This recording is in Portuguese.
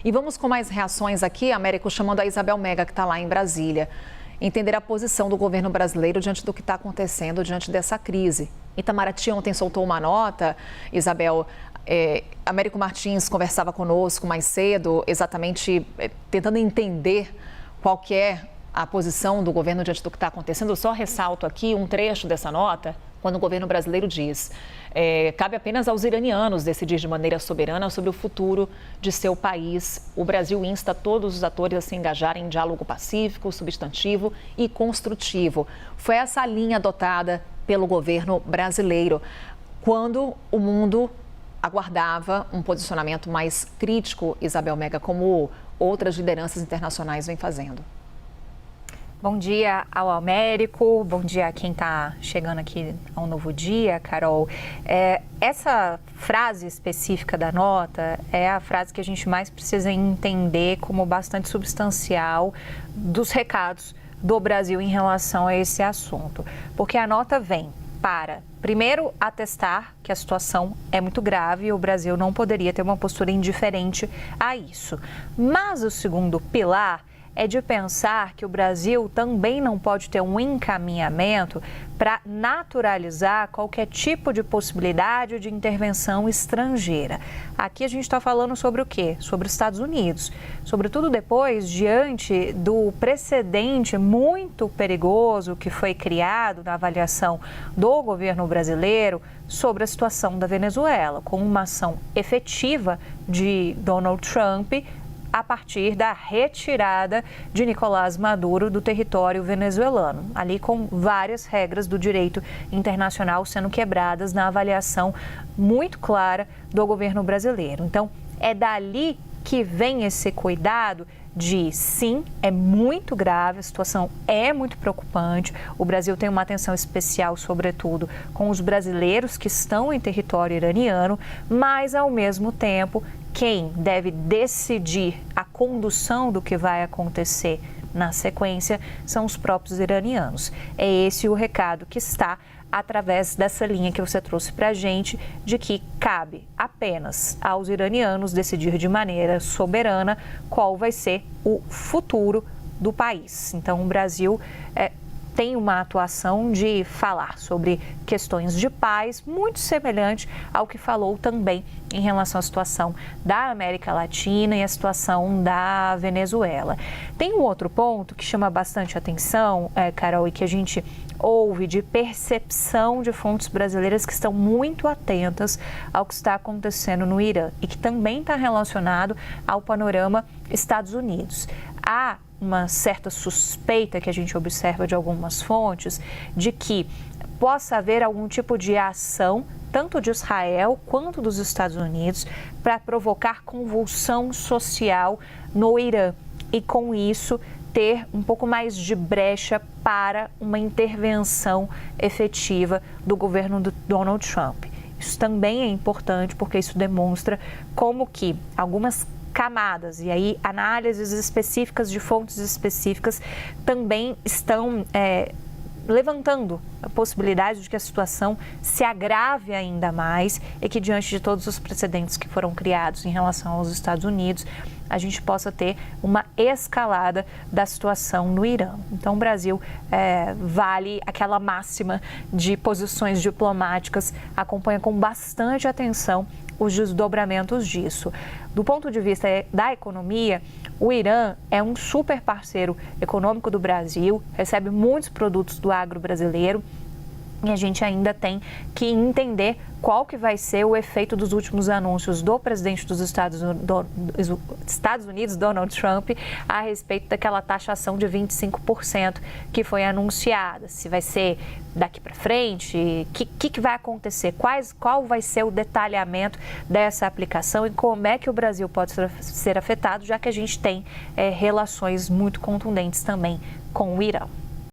E vamos com mais reações aqui, Américo, chamando a Isabel Mega, que está lá em Brasília, entender a posição do governo brasileiro diante do que está acontecendo, diante dessa crise. Itamaraty ontem soltou uma nota, Isabel. Américo Martins conversava conosco mais cedo, exatamente tentando entender qual que é a posição do governo diante do que está acontecendo. Eu só ressalto aqui um trecho dessa nota, quando o governo brasileiro diz: cabe apenas aos iranianos decidir de maneira soberana sobre o futuro de seu país. O Brasil insta todos os atores a se engajarem em diálogo pacífico, substantivo e construtivo. Foi essa a linha adotada pelo governo brasileiro, quando o mundo aguardava um posicionamento mais crítico, Isabel Mega, como outras lideranças internacionais vêm fazendo. Bom dia ao Américo, bom dia a quem está chegando aqui ao Novo Dia, Carol. Essa frase específica da nota é a frase que a gente mais precisa entender como bastante substancial dos recados do Brasil em relação a esse assunto. Porque a nota vem para, primeiro, atestar que a situação é muito grave e o Brasil não poderia ter uma postura indiferente a isso. Mas o segundo pilar é de pensar que o Brasil também não pode ter um encaminhamento para naturalizar qualquer tipo de possibilidade de intervenção estrangeira. Aqui a gente está falando sobre o quê? Sobre os Estados Unidos. Sobretudo depois, diante do precedente muito perigoso que foi criado na avaliação do governo brasileiro sobre a situação da Venezuela, com uma ação efetiva de Donald Trump a partir da retirada de Nicolás Maduro do território venezuelano, ali com várias regras do direito internacional sendo quebradas na avaliação muito clara do governo brasileiro. Então, é dali que vem esse cuidado de, sim, é muito grave, a situação é muito preocupante. O Brasil tem uma atenção especial, sobretudo, com os brasileiros que estão em território iraniano, mas, ao mesmo tempo, quem deve decidir a condução do que vai acontecer na sequência são os próprios iranianos. É esse o recado que está através dessa linha que você trouxe para a gente, de que cabe apenas aos iranianos decidir de maneira soberana qual vai ser o futuro do país. Então, o Brasil tem uma atuação de falar sobre questões de paz muito semelhante ao que falou também em relação à situação da América Latina e a situação da Venezuela. Tem um outro ponto que chama bastante atenção, Carol, e que a gente ouve de percepção de fontes brasileiras que estão muito atentas ao que está acontecendo no Irã e que também está relacionado ao panorama Estados Unidos. Há uma certa suspeita que a gente observa de algumas fontes de que possa haver algum tipo de ação, tanto de Israel quanto dos Estados Unidos, para provocar convulsão social no Irã e, com isso, ter um pouco mais de brecha para uma intervenção efetiva do governo do Donald Trump. Isso também é importante porque isso demonstra como que algumas camadas, e aí análises específicas de fontes específicas também estão levantando a possibilidade de que a situação se agrave ainda mais e que, diante de todos os precedentes que foram criados em relação aos Estados Unidos, a gente possa ter uma escalada da situação no Irã. Então, o Brasil vale aquela máxima de posições diplomáticas, acompanha com bastante atenção os desdobramentos disso. Do ponto de vista da economia, o Irã é um super parceiro econômico do Brasil, recebe muitos produtos do agro brasileiro e a gente ainda tem que entender qual que vai ser o efeito dos últimos anúncios do presidente dos Estados Unidos, Donald Trump, a respeito daquela taxação de 25% que foi anunciada. Se vai ser daqui para frente, o que vai acontecer, qual vai ser o detalhamento dessa aplicação e como é que o Brasil pode ser afetado, já que a gente tem relações muito contundentes também com o Irã.